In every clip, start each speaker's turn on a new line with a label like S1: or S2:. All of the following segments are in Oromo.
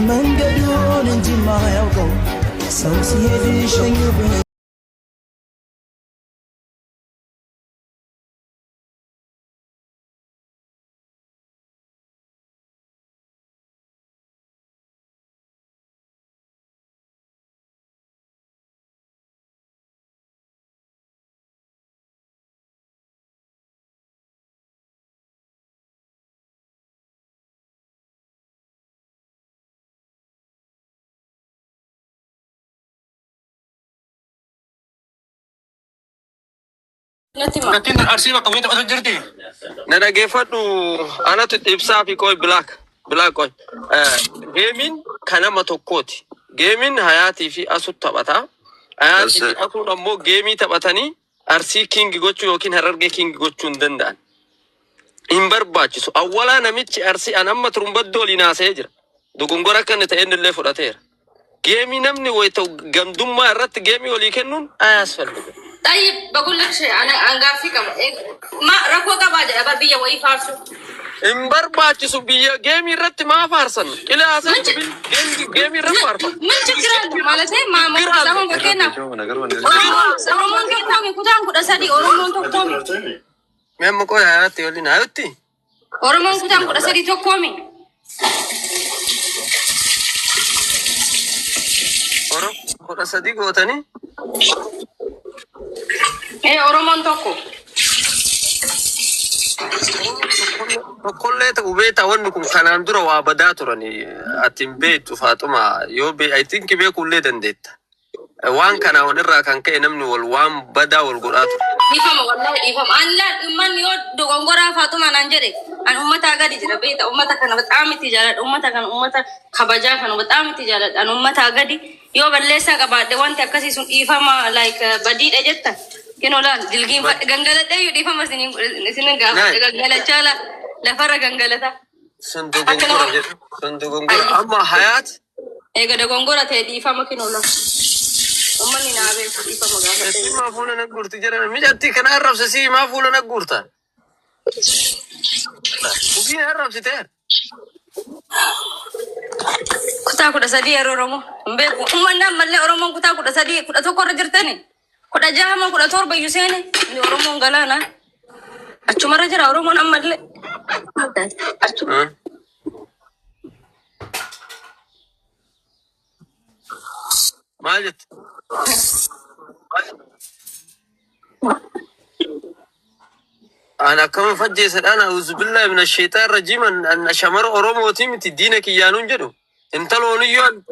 S1: መንገዱን እንጂ ማያውቀው ሰው ሲሄድ ሸኙብኝ
S2: Natin arsiba kami ito jirti.
S3: Nanageeffadhu anatu ibsaa fi qoy bilaa qoy. Geemiin kanama tokkooti. Geemiin hayaatii fi asut taphataa. Hayaatii fi asuun ammoo geemii taphatanii arsii kingi gochuu yookiin harargee kingi gochuu hin danda'an. Hin barbaachisu. Awwalaa namichi arsii an amma turumbaddoo waliin haasa'ee jira. Dogongora akka inni ta'een illee fudhateera. Geemii namni wayita gamdummaa irratti geemii walii kennuun ayaasfalliga.
S4: طيب بقول لك شيء انا انقافي كم ما ركوا قباجه بربيه وي فارسو
S3: امبر باتشو بيه جيمي رت ما فارسن الى اساس جيمي رت فارسن
S4: من تكرار مالتي ما سامو بكنا اورمون كيتا من كوتان كودا سدي اورمون توكومي
S3: ميم كو هاتي ولي نايتي
S4: اورمون كوتان كودا سدي توكومي
S3: اورو كودا سدي غوتاني
S4: اورمون توكو
S3: كل بيت أونكم كان درا وابدا تراني أتيمبيت فاطمة يوبي I think بيه كل دندت وان كان ونرا كان كأنمني والوان بدا والقرآن
S4: يفهم والله يفهم أن لا من يود دعوة فاطمة نانجري أن أمتها قاعد يجرب بيت أمتها كانوا بتعامل تجارة أمتها كان أمتها خبجة كانوا بتعامل تجارة أن أمتها قاعد يوم الليسا كبعد وان تكسي سون يفهم like بديد أجتا كنو لا دلقين غنغلة ده يفهم بس نسين غنغلة شالا لفرا غنغلة
S3: صندوق أما حياة
S4: إيه كده غنغورة تهدي يفهم كنو لا أمني نابي يفهم غنغلة
S3: سي ما فولا نقول تجارة مجتي كان أعرف سي ما فولا نقول تا وفي أعرف ستير
S4: كتا كده سدي أرومو بيكو أمنا ملء أرومو كتا كده سدي كده توكر جرتني كده جاهما كده تور بيوسيني أرومو غلانا أشو مرة جرا أرومو نملء
S3: ما جت أنا كم فجأة أنا أعوذ بالله من الشيطان الرجيم أن شمر أورومو تيمتي دينك يانون جدو أنت لو نيون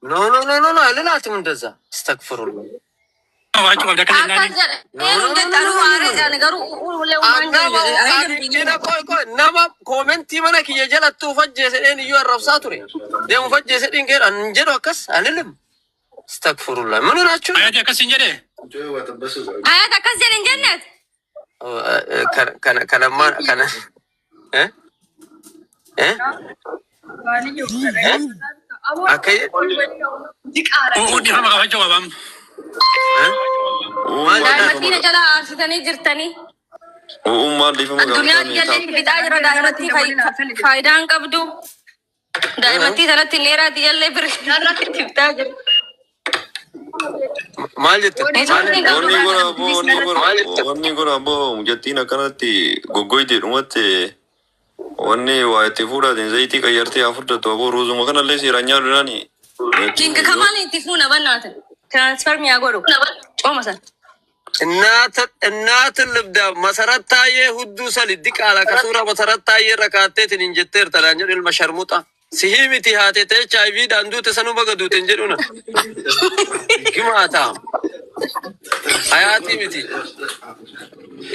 S3: لا لا تمن دزا استغفر الله nama koomenti mana kiyya jalattuu fajjeesedheen iyyuu arrabsaa ture deemu fajjeesedhiin kee an jedhu akkas anilim astagfirullah manu naachuu
S2: ayati akkas hin jedhe
S4: ayat akkas jedhen jennet
S3: kana akka
S2: udi hama kafacho qabam
S4: daa'imatti jala aarsitanii jirtanii addunyaa jalatti fixaa jira daa'imatti faayidaan qabdu daa'imatti sanatti neeraa diyallee birratti fixaa jira
S3: maal jette
S5: wanni gora aboo mujattiin akkanatti goggoyte dhumatte wanni waa itti fuudhatin zayitii qayyartee haa fudhattu aboo ruuzuma kanallee seeraan nyaadudhaani
S4: kinka kamaan itti fuuna bannaatan ትራንስፈር የሚያጎሩ ጮመሰን
S3: እናት ልብዳ መሰረታዬ ሁዱ ሰል ዲቃላ ከሱራ መሰረታዬ ረካቴትን እንጀተር ተላንጀ المشرሙጣ ሲሂሚቲ ሃቴተ ኤችአይቪ ዳንዱ ተሰኑ በገዱት እንጀዱና ግማታ አያቲ ሚቲ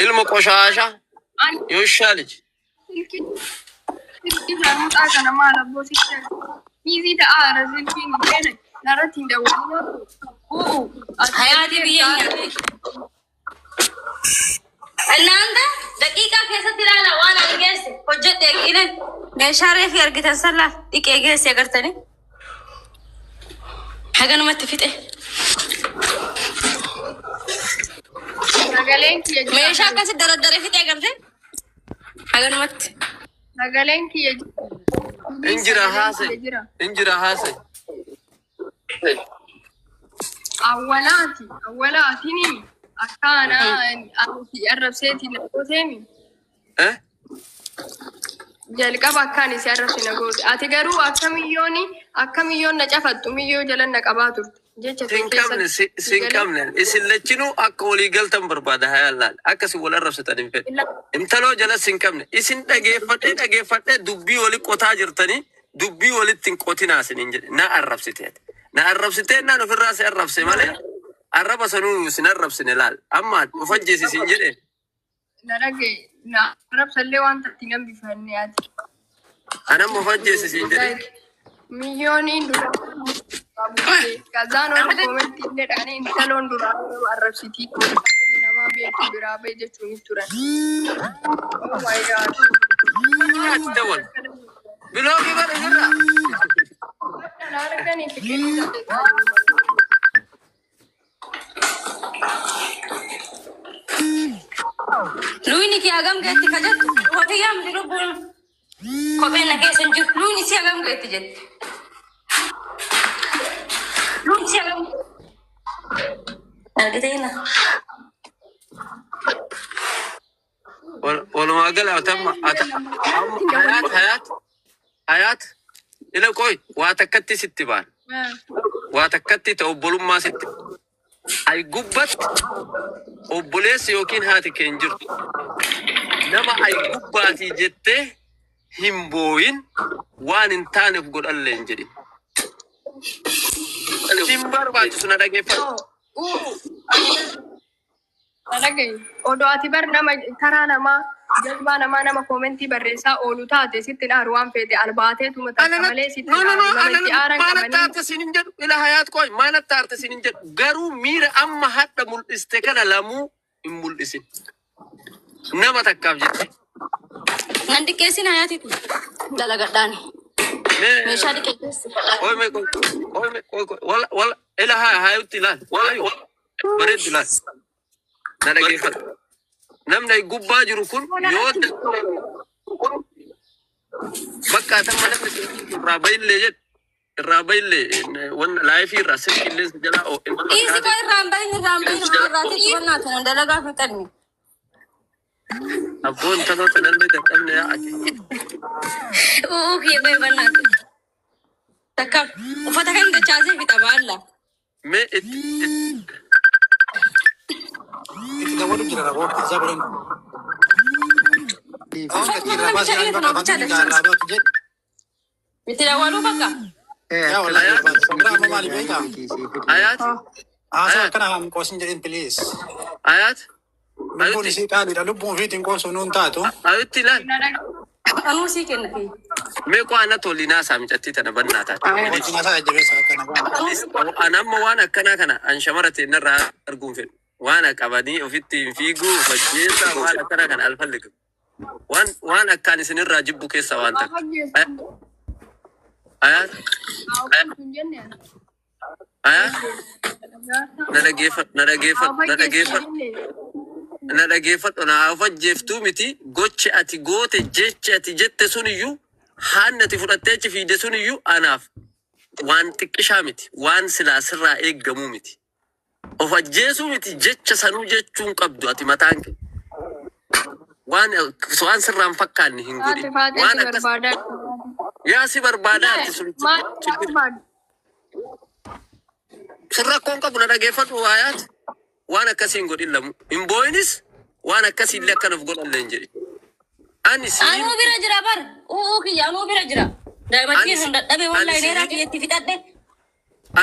S3: ilma ቆሻሻ ይሻልጅ
S6: ይላንጣ ከነማ ለቦሲክ ሚዚ ተአረ ዝልኪን ገነ نارتي دولنا
S4: حياتي بيني الناندا دقيقة كيسة تلالا وانا نجلس وجد يقيلن نشاري في أرقيت السلا ديك يجلس يقرتني حاجة نمت فيت إيه ميشا كاسي درد دري فيت يقرتني حاجة نمت
S6: Nagalenki ya
S3: Injira hase.
S6: awalati ni akana arrabseeti nagootemi jalqaba akkaan isi arrabse nagoote ati garuu akkamiyyoon na cafattu miyyoo jalan na qabaa turte jecha
S3: sinqabne isin lachinuu akka walii galtan barbaada hayaallaan akkasi wal arrabsatan hin fedhe intaloo jala sinqabne isin dhageeffadhe dubbii wali qotaa jirtanii dubbii walitti hin qotinaa isinin jedhe na arrabsitee naan ofirraa si arrabse malee arraba sanuu sin arrabsine laal amma ufajjeesi sin jedhe
S6: na dhage na arrabsallee waan tatti nan bifanne ati
S3: anamma ufajjeesi sin jedhe
S6: milyooniin dura kazaan ol koomenti illee dhaqanii intaloon dura arrabsitii namaa beeku biraa ba'e jechuun turan. Oh my god.
S3: Biloogi bara jirra.
S4: Luini ki agam geetti ka jettu wati yaamti lubbuun kopheen na keessa hin jiru. Luini si agam geetti jetti. Luini si agam argiteena.
S3: Walumaa gala atamma hayat ila koy waa takkatti sitti baan waa takkatti ta obbolummaa sitti ay gubbat obboleessi yookiin haati keen jirtu nama ay gubbaatii jettee hin booyin waan hin taaneef godhallee hin jedhin sin barbaachisu na dhageeffatu
S6: Alagay, odo ati bar nama karaa namaa jalbaa nama komentii barreessaa oolu taate sitti dhaaru waan fedhe albaatee tuma takka malee sitti dhaaru namatti aaran qabanii.
S3: Maala taarte sinin jedhu ila hayaat koy maala taarte sinin jedhu garuu miira amma hadda mul'iste kana lamuu hin mul'isin. Nama takkaaf jette.
S4: Nan dhiqeessin hayaati kun dalagadhaani. Meeshaa dhiqeessi.
S3: Wala ila hayutti laal. Bareeddu laal. Na dhageeffadhu. Namni gubbaa jiru kun yoo bakka atamma namni irraa bayillee jedhu irraa bayillee wanna laayifii irraa sirri qilleensa jalaa
S4: Isi ko irraan bayin maarraati xibannaa tunan dalagaa fi xalmi.
S3: abboon taloota nallee dadhabne yaa ati.
S4: Kiyya bayi bannaati. Takka uffata kan dachaasee fixa baalla.
S3: Mee itti
S1: dawalu jira rabo zabarin
S4: Miti dawalu bakka.
S1: ya wallahi programa mali beka
S3: ayat
S1: asa kana ham kosin jedin please
S3: ayat
S1: mun si kali da lubbu fitin ko sunun tato
S3: ayutti laal.
S4: Anuu sii kenna fi.
S3: Mee ko ana tollinaa saamicatti tana bannaataa.
S1: tina sa jabe sa kana
S3: Anamma waan akkanaa kana an shamarate narraa arguun fedhu. Waan qabanii ofitti hin fiigu fajjeessa waan akkana kan alfalligu waan akkaan isinirraa jibbu keessa waan takka ayat na dhageeffadhu na fajjeeftuu miti gochi ati goote jechi ati jette suniyyuu haannati fudhatteechi fiide suniyyuu anaaf waan xiqqishaa miti waan silaa sirraa eeggamuu miti. Of ajjeesuu miti jecha sanuu jechuun qabdu ati mataan kee waan sirraan fakkaanne hin godhin waan akkas yaa si barbaadaa ati sun sirra koon qabu na dhageeffadhu waayaat waan akkasii hin godhin lamu hin boo'inis waan akkasii illee akkanaf godhallee hin jedhin
S4: Anuu bira jira bar kiyya anuu bira jira daa'imattiin hin dadhabe wallahi dheeraa kiyyatti fixadhe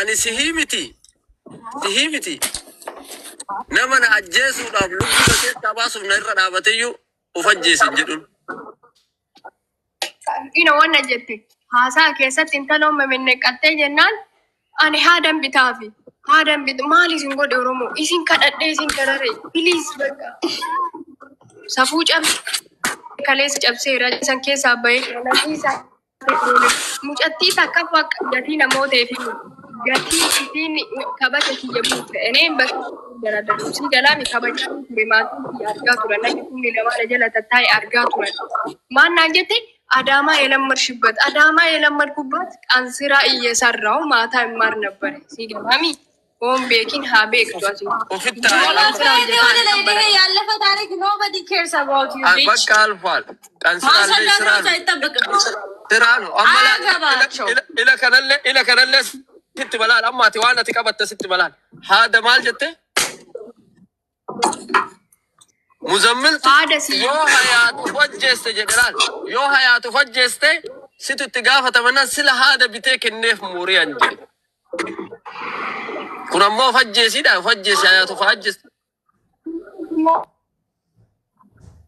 S3: ani sihii miti nama na ajjeesuudhaaf lubbuu keessaa baasuuf na irra dhaabateyyuu of ajjeesin jedhuun.
S6: Ina wanna jette haasaa keessatti intaloon memenneqattee jennaan ani haadan bitaafi haadan bitu maali isin godhe Oromoo isin kadhadhee isin kadhare please bakka safuu cabse kaleessa cabseera isan keessaa bahee nafiisa mucattii takka fakka gatii namooteef gatii isin kabaja kiyya buute eneen bakka si jalami kabaja ture maatii argaa turan namni kun namaa jala tattaa'e argaa turan maannaan jette አዳማ የለመድሽበት አዳማ የለመድኩበት ቀን ስራ እየሰራው ማታ ይማር ነበር ሲገባሚ ሆም ቤኪን ሀቤክ ቷሲ
S3: ኦፊታ
S4: ያለፈ ታሪክ ኖበዲ ኬርስ አባውት ዩ ቢች
S3: በቃ አልፏል። ቀን ስራ ላይ ስራ ስራ ነው አማላ ኢለ ከነለ ስትበላል አማቲ ዋና ተቀበተ ስትበላል ሀደ ማል ጀተ ሙዘምል ዮ ሀያቱ ወጀስተ ጀደላል ዮ ሀያቱ ወጀስተ ስትትጋፈተመና ስለ ሀደ ቢቴ ከነፍ ሙሪ አንጀ ኩናሞ ፈጀሲዳ ፈጀሲ ሀያቱ ፈጀስ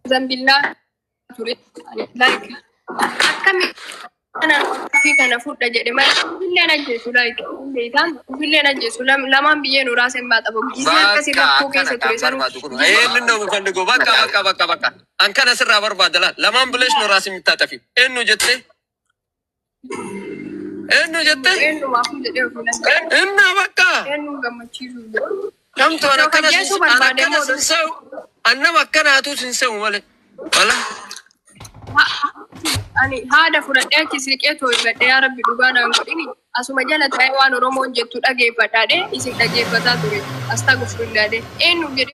S6: ዘንቢላ ቱሪ ላይክ አከሚ አና ፊከነ ፉዳ ጀደ ማለት ሁሌና ጀሱ ላይክ እንዴታን ሁሌና ጀሱ ለማን ብዬ ነው ራሴን ማጠበው ጊዜ ከሲለኮ ከሰቱ ይሰሩ
S3: ይሄን ነው ፈልገው በቃ አንከነ ስራ በርባደላል ለማን ብለሽ ነው ራስ የሚታጠፊው እኑ ጀቴ
S6: ማፉ ጀደ
S3: እና በቃ
S6: ገመቺዙ
S3: ከምቶ አነከነ ስንሰው አነም አከናቱ ስንሰው ማለት ወላ
S6: ani haada fudhadhee achi siqee too'ifadhee yaa rabbi dhugaa naan godhini asuma jala taa'ee waan oromoon jettu dhageeffadhaadhe isin dhageeffataa ture astagfirullah eenyu jedhe